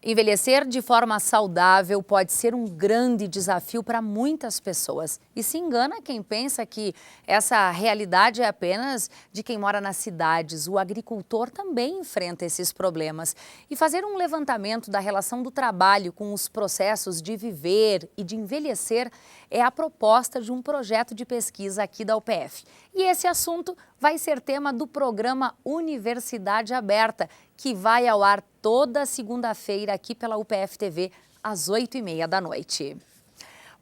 Envelhecer de forma saudável pode ser um grande desafio para muitas pessoas. E se engana quem pensa que essa realidade é apenas de quem mora nas cidades. O agricultor também enfrenta esses problemas. E fazer um levantamento da relação do trabalho com os processos de viver e de envelhecer é a proposta de um projeto de pesquisa aqui da UPF. E esse assunto vai ser tema do programa Universidade Aberta, que vai ao ar toda segunda-feira aqui pela UPF TV, às 8h30 da noite.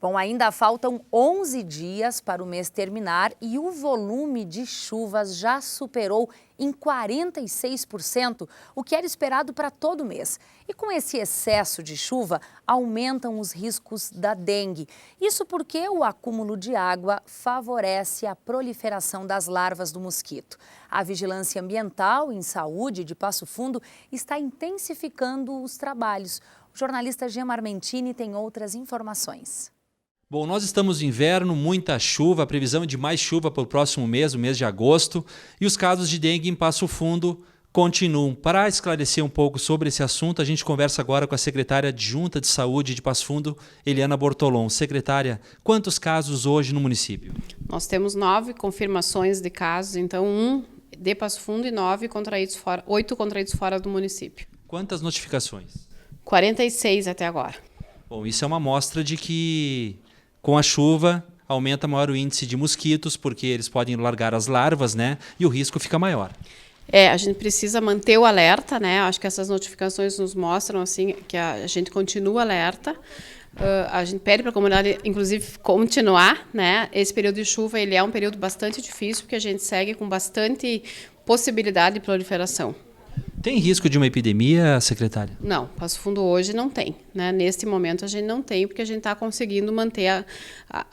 Bom, ainda faltam 11 dias para o mês terminar e o volume de chuvas já superou em 46% o que era esperado para todo o mês. E com esse excesso de chuva, aumentam os riscos da dengue. Isso porque o acúmulo de água favorece a proliferação das larvas do mosquito. A Vigilância Ambiental em Saúde de Passo Fundo está intensificando os trabalhos. O jornalista Jean Marmentini tem outras informações. Bom, nós estamos no inverno, muita chuva, a previsão é de mais chuva para o próximo mês, o mês de agosto, e os casos de dengue em Passo Fundo continuam. Para esclarecer um pouco sobre esse assunto, a gente conversa agora com a secretária adjunta de Saúde de Passo Fundo, Eliana Bortolom. Secretária, quantos casos hoje no município? Nós temos 9 confirmações de casos, então 1 de Passo Fundo e 8 contraídos fora do município. Quantas notificações? 46 até agora. Bom, isso é uma amostra de que com a chuva aumenta maior o índice de mosquitos, porque eles podem largar as larvas, né? E o risco fica maior. A gente precisa manter o alerta, né? Acho que essas notificações nos mostram assim que a gente continua alerta. A gente pede para a comunidade, inclusive, continuar, né? Esse período de chuva ele é um período bastante difícil, porque a gente segue com bastante possibilidade de proliferação. Tem risco de uma epidemia, secretária? Não, Passo Fundo hoje não tem, né? Neste momento a gente não tem, porque a gente está conseguindo manter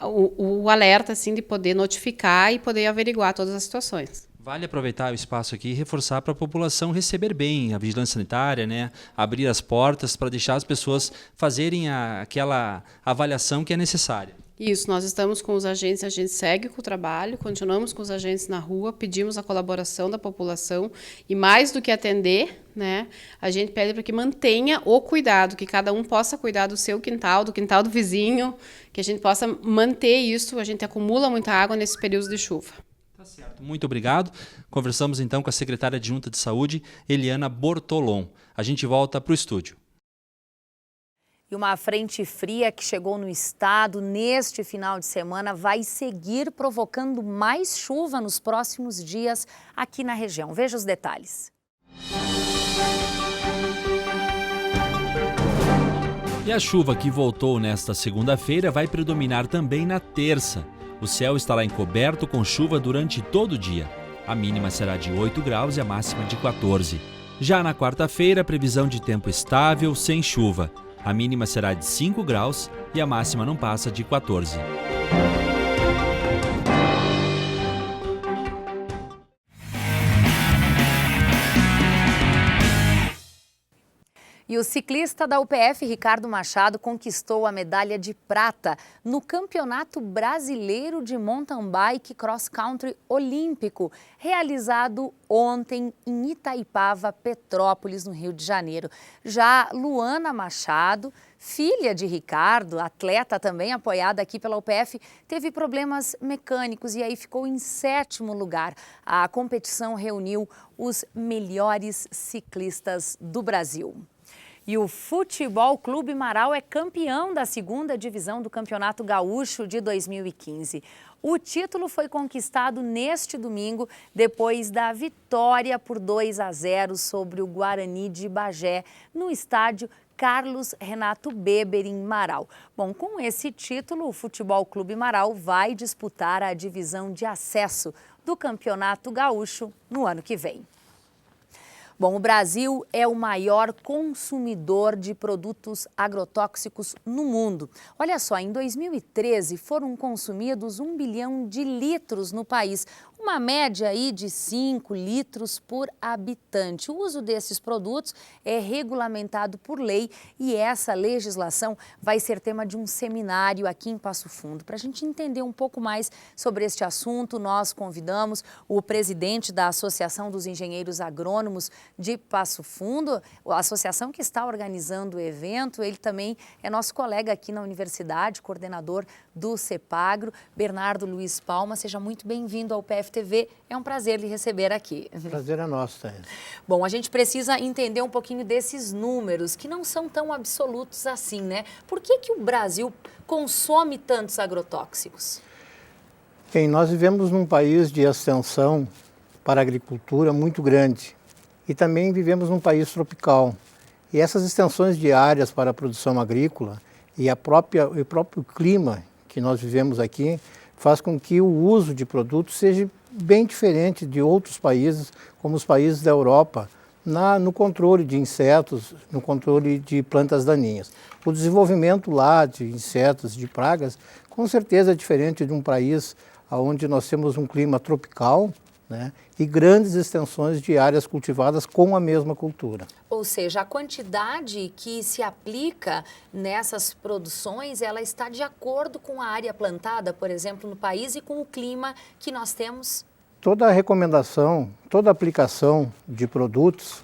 o alerta assim, de poder notificar e poder averiguar todas as situações. Vale aproveitar o espaço aqui e reforçar para a população receber bem a vigilância sanitária, né? Abrir as portas para deixar as pessoas fazerem aquela avaliação que é necessária. Isso, nós estamos com os agentes, a gente segue com o trabalho, continuamos com os agentes na rua, pedimos a colaboração da população e mais do que atender, né, a gente pede para que mantenha o cuidado, que cada um possa cuidar do seu quintal, do quintal do vizinho, que a gente possa manter isso, a gente acumula muita água nesse período de chuva. Tá certo, muito obrigado. Conversamos então com a secretária adjunta de Saúde, Eliana Bortolom. A gente volta para o estúdio. E uma frente fria que chegou no estado neste final de semana vai seguir provocando mais chuva nos próximos dias aqui na região. Veja os detalhes. E a chuva que voltou nesta segunda-feira vai predominar também na terça. O céu estará encoberto com chuva durante todo o dia. A mínima será de 8 graus e a máxima de 14. Já na quarta-feira, previsão de tempo estável, sem chuva. A mínima será de 5 graus e a máxima não passa de 14. E o ciclista da UPF, Ricardo Machado, conquistou a medalha de prata no Campeonato Brasileiro de Mountain Bike Cross Country Olímpico, realizado ontem em Itaipava, Petrópolis, no Rio de Janeiro. Já Luana Machado, filha de Ricardo, atleta também apoiada aqui pela UPF, teve problemas mecânicos e aí ficou em 7º lugar. A competição reuniu os melhores ciclistas do Brasil. E o Futebol Clube Marau é campeão da 2ª divisão do Campeonato Gaúcho de 2015. O título foi conquistado neste domingo, depois da vitória por 2-0 sobre o Guarani de Bagé, no estádio Carlos Renato Beber, em Marau. Bom, com esse título, o Futebol Clube Marau vai disputar a divisão de acesso do Campeonato Gaúcho no ano que vem. Bom, o Brasil é o maior consumidor de produtos agrotóxicos no mundo. Olha só, em 2013 foram consumidos 1 bilhão de litros no país, uma média aí de 5 litros por habitante. O uso desses produtos é regulamentado por lei e essa legislação vai ser tema de um seminário aqui em Passo Fundo. Para a gente entender um pouco mais sobre este assunto, nós convidamos o presidente da Associação dos Engenheiros Agrônomos de Passo Fundo, a associação que está organizando o evento. Ele também é nosso colega aqui na universidade, coordenador do CEPAGRO, Bernardo Luiz Palma. Seja muito bem-vindo ao PFTV. É um prazer lhe receber aqui. Prazer é nosso, Thaís. Bom, a gente precisa entender um pouquinho desses números, que não são tão absolutos assim, né? Por que o Brasil consome tantos agrotóxicos? Bem, nós vivemos num país de extensão para a agricultura muito grande e também vivemos num país tropical. E essas extensões de áreas para a produção agrícola e o próprio clima que nós vivemos aqui faz com que o uso de produtos seja bem diferente de outros países, como os países da Europa, no controle de insetos, no controle de plantas daninhas. O desenvolvimento lá de insetos, de pragas, com certeza é diferente de um país onde nós temos um clima tropical, né, e grandes extensões de áreas cultivadas com a mesma cultura. Ou seja, a quantidade que se aplica nessas produções, ela está de acordo com a área plantada, por exemplo, no país e com o clima que nós temos? Toda a recomendação, toda a aplicação de produtos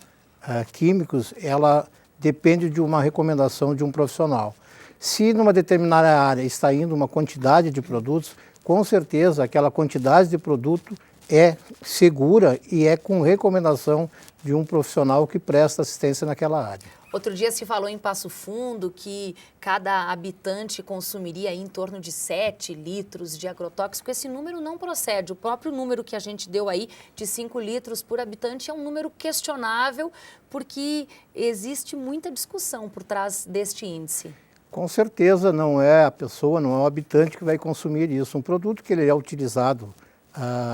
químicos, ela depende de uma recomendação de um profissional. Se numa determinada área está indo uma quantidade de produtos, com certeza aquela quantidade de produto é segura e é com recomendação de um profissional que presta assistência naquela área. Outro dia se falou em Passo Fundo que cada habitante consumiria em torno de 7 litros de agrotóxico. Esse número não procede. O próprio número que a gente deu aí de 5 litros por habitante é um número questionável porque existe muita discussão por trás deste índice. Com certeza não é a pessoa, não é o habitante que vai consumir isso. Um produto que ele é utilizado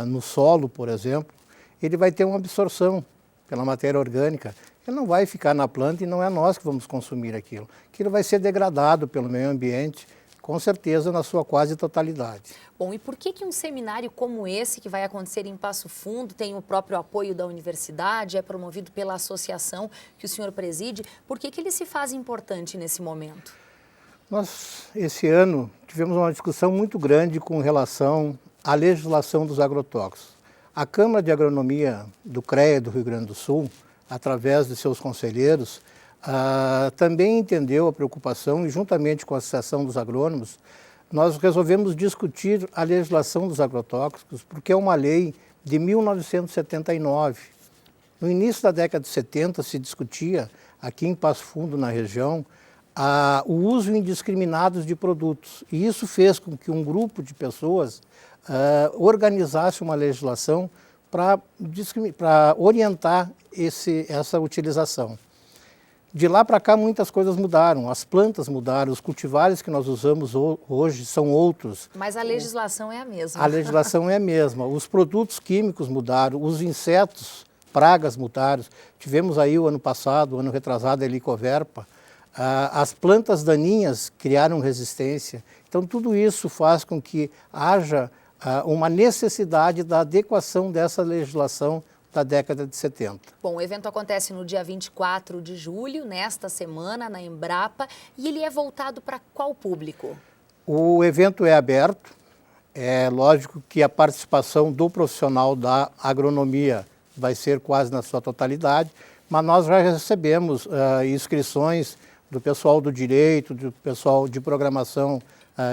no solo, por exemplo, ele vai ter uma absorção pela matéria orgânica. Ele não vai ficar na planta e não é nós que vamos consumir aquilo. Aquilo vai ser degradado pelo meio ambiente, com certeza na sua quase totalidade. Bom, e por que um seminário como esse, que vai acontecer em Passo Fundo, tem o próprio apoio da universidade, é promovido pela associação que o senhor preside, por que ele se faz importante nesse momento? Nós, esse ano, tivemos uma discussão muito grande com relação à legislação dos agrotóxicos. A Câmara de Agronomia do CREA do Rio Grande do Sul, através de seus conselheiros, também entendeu a preocupação e, juntamente com a Associação dos Agrônomos, nós resolvemos discutir a legislação dos agrotóxicos, porque é uma lei de 1979. No início da década de 70 se discutia, aqui em Passo Fundo, na região, o uso indiscriminado de produtos. E isso fez com que um grupo de pessoas organizasse uma legislação para orientar essa utilização. De lá para cá muitas coisas mudaram, as plantas mudaram, os cultivares que nós usamos hoje são outros. Mas a legislação é a mesma. A legislação é a mesma, os produtos químicos mudaram, os insetos, pragas mudaram. Tivemos aí o ano passado, o ano retrasado, a helicoverpa. As plantas daninhas criaram resistência. Então tudo isso faz com que haja uma necessidade da adequação dessa legislação da década de 70. Bom, o evento acontece no dia 24 de julho, nesta semana, na Embrapa, e ele é voltado para qual público? O evento é aberto, é lógico que a participação do profissional da agronomia vai ser quase na sua totalidade, mas nós já recebemos inscrições do pessoal do direito, do pessoal de programação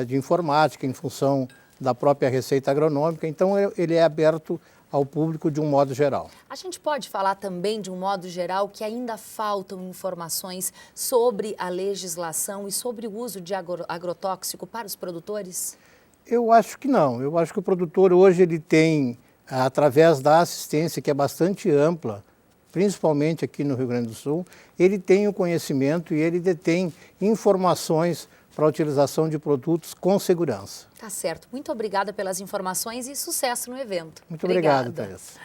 de informática, em função da própria Receita Agronômica, então ele é aberto ao público de um modo geral. A gente pode falar também, de um modo geral, que ainda faltam informações sobre a legislação e sobre o uso de agrotóxico para os produtores? Eu acho que não. Eu acho que o produtor hoje ele tem, através da assistência, que é bastante ampla, principalmente aqui no Rio Grande do Sul, ele tem o conhecimento e ele detém informações para a utilização de produtos com segurança. Tá certo. Muito obrigada pelas informações e sucesso no evento. Muito obrigado, Thaís.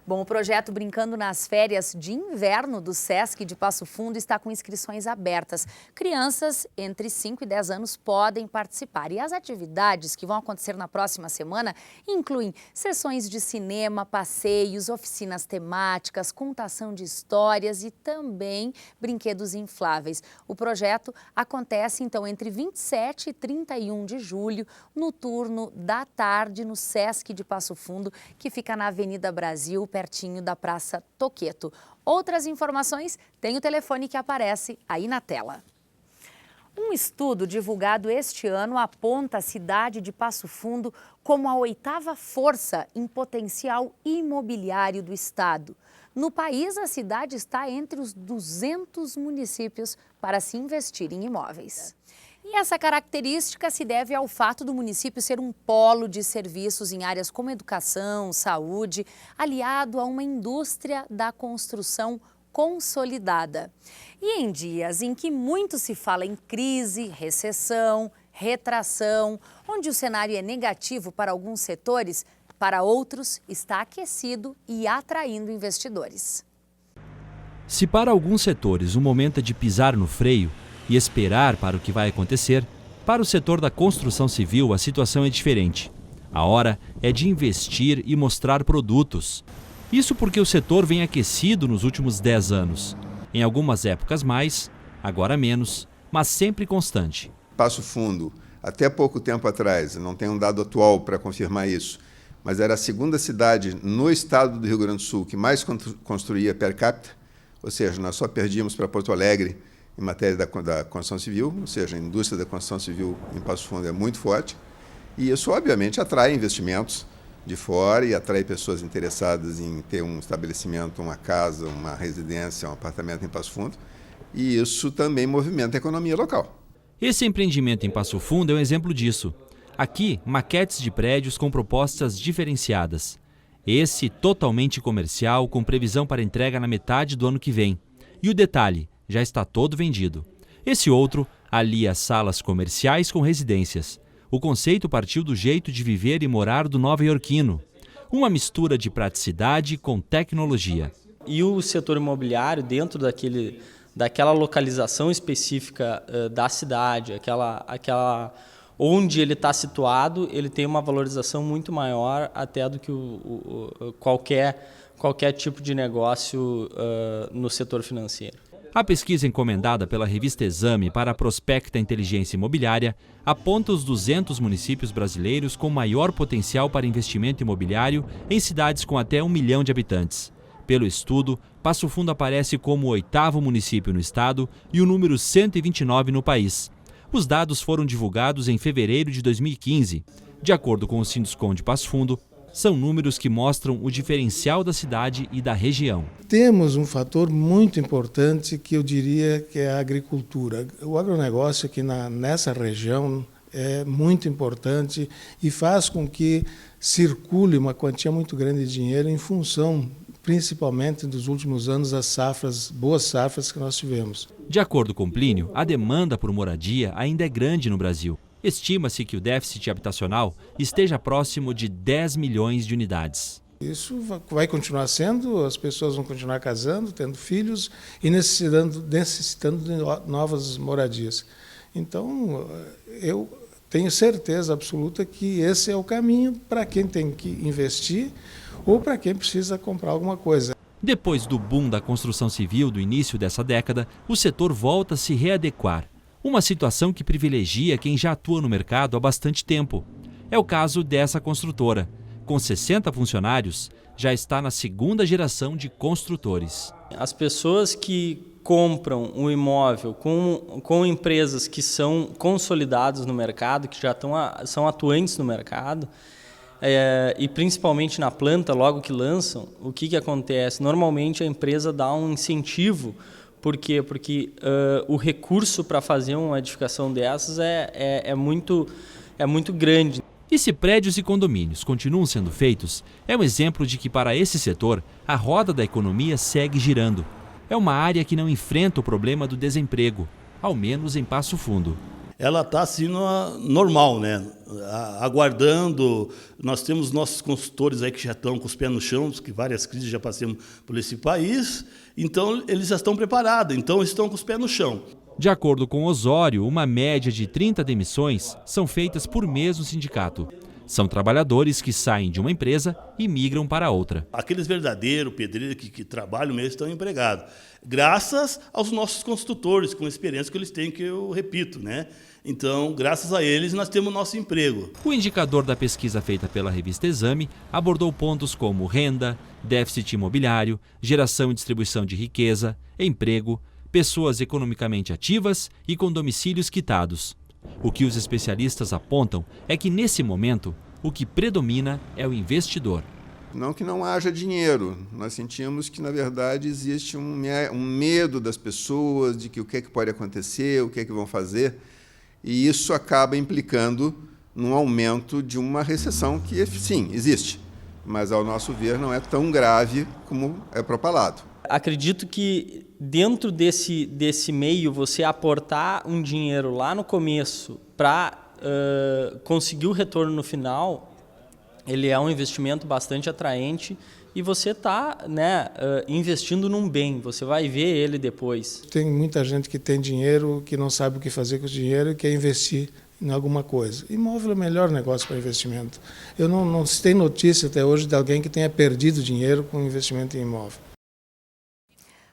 Bom, o projeto Brincando nas Férias de Inverno do SESC de Passo Fundo está com inscrições abertas. Crianças entre 5 e 10 anos podem participar. E as atividades que vão acontecer na próxima semana incluem sessões de cinema, passeios, oficinas temáticas, contação de histórias e também brinquedos infláveis. O projeto acontece, então, entre 27 e 31 de julho, no turno da tarde, no SESC de Passo Fundo, que fica na Avenida Brasil, pertinho da Praça Toqueto. Outras informações tem o telefone que aparece aí na tela. Um estudo divulgado este ano aponta a cidade de Passo Fundo como a 8ª força em potencial imobiliário do estado. No país, a cidade está entre os 200 municípios para se investir em imóveis. E essa característica se deve ao fato do município ser um polo de serviços em áreas como educação, saúde, aliado a uma indústria da construção consolidada. E em dias em que muito se fala em crise, recessão, retração, onde o cenário é negativo para alguns setores, para outros está aquecido e atraindo investidores. Se para alguns setores o momento é de pisar no freio e esperar para o que vai acontecer, para o setor da construção civil a situação é diferente. A hora é de investir e mostrar produtos. Isso porque o setor vem aquecido nos últimos 10 anos. Em algumas épocas mais, agora menos, mas sempre constante. Passo Fundo, até pouco tempo atrás, não tem um dado atual para confirmar isso, mas era a segunda cidade no estado do Rio Grande do Sul que mais construía per capita, ou seja, nós só perdíamos para Porto Alegre em matéria da construção civil, ou seja, a indústria da construção civil em Passo Fundo é muito forte, e isso, obviamente, atrai investimentos de fora e atrai pessoas interessadas em ter um estabelecimento, uma casa, uma residência, um apartamento em Passo Fundo, e isso também movimenta a economia local. Esse empreendimento em Passo Fundo é um exemplo disso. Aqui, maquetes de prédios com propostas diferenciadas. Esse totalmente comercial, com previsão para entrega na metade do ano que vem. E o detalhe, já está todo vendido. Esse outro alia salas comerciais com residências. O conceito partiu do jeito de viver e morar do nova-iorquino. Uma mistura de praticidade com tecnologia. E o setor imobiliário, dentro daquela localização específica da cidade, aquela onde ele está situado, ele tem uma valorização muito maior até do que qualquer tipo de negócio no setor financeiro. A pesquisa encomendada pela revista Exame para a Prospecta Inteligência Imobiliária aponta os 200 municípios brasileiros com maior potencial para investimento imobiliário em cidades com até 1 milhão de habitantes. Pelo estudo, Passo Fundo aparece como o 8º município no estado e o número 129 no país. Os dados foram divulgados em fevereiro de 2015. De acordo com o Sinduscon de Passo Fundo, são números que mostram o diferencial da cidade e da região. Temos um fator muito importante que eu diria que é a agricultura. O agronegócio aqui nessa região é muito importante e faz com que circule uma quantia muito grande de dinheiro em função, principalmente dos últimos anos, das safras, boas safras que nós tivemos. De acordo com Plínio, a demanda por moradia ainda é grande no Brasil. Estima-se que o déficit habitacional esteja próximo de 10 milhões de unidades. Isso vai continuar sendo, as pessoas vão continuar casando, tendo filhos e necessitando de novas moradias. Então, eu tenho certeza absoluta que esse é o caminho para quem tem que investir ou para quem precisa comprar alguma coisa. Depois do boom da construção civil do início dessa década, o setor volta a se readequar. Uma situação que privilegia quem já atua no mercado há bastante tempo. É o caso dessa construtora. Com 60 funcionários, já está na 2ª geração de construtores. As pessoas que compram um imóvel com empresas que são consolidadas no mercado, que já são atuantes no mercado, e principalmente na planta, logo que lançam, o que acontece? Normalmente a empresa dá um incentivo. Por quê? Porque o recurso para fazer uma edificação dessas é muito grande. E se prédios e condomínios continuam sendo feitos, é um exemplo de que para esse setor, a roda da economia segue girando. É uma área que não enfrenta o problema do desemprego, ao menos em Passo Fundo. ela está assim normal, né? Aguardando. Nós temos nossos consultores aí que já estão com os pés no chão, que várias crises já passamos por esse país, então eles já estão preparados, então estão com os pés no chão. De acordo com Osório, uma média de 30 demissões são feitas por mês no sindicato. São trabalhadores que saem de uma empresa e migram para outra. Aqueles verdadeiros pedreiros que trabalham mesmo estão empregados, graças aos nossos construtores, com a experiência que eles têm, que eu repito, né? Então, graças a eles, nós temos nosso emprego. O indicador da pesquisa feita pela revista Exame abordou pontos como renda, déficit imobiliário, geração e distribuição de riqueza, emprego, pessoas economicamente ativas e com domicílios quitados. O que os especialistas apontam é que, nesse momento, o que predomina é o investidor. Não que não haja dinheiro, nós sentimos que, na verdade, existe um medo das pessoas de que o que é que pode acontecer, o que é que vão fazer, e isso acaba implicando num aumento de uma recessão que, sim, existe, mas, ao nosso ver, não é tão grave como é propalado. Acredito que dentro desse meio, você aportar um dinheiro lá no começo para conseguir o retorno no final, ele é um investimento bastante atraente e você está, né, investindo num bem, você vai ver ele depois. Tem muita gente que tem dinheiro, que não sabe o que fazer com o dinheiro e quer investir em alguma coisa. Imóvel é o melhor negócio para investimento. Eu não tem notícia até hoje de alguém que tenha perdido dinheiro com investimento em imóvel.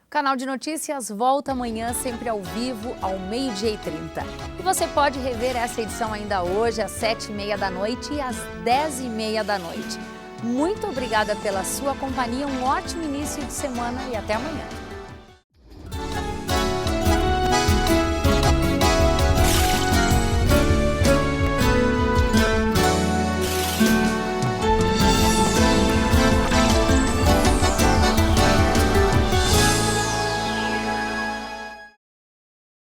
O Canal de Notícias volta amanhã, sempre ao vivo, ao 12h30. E você pode rever essa edição ainda hoje, às 7h30 da noite e às 10h30 da noite. Muito obrigada pela sua companhia, um ótimo início de semana e até amanhã.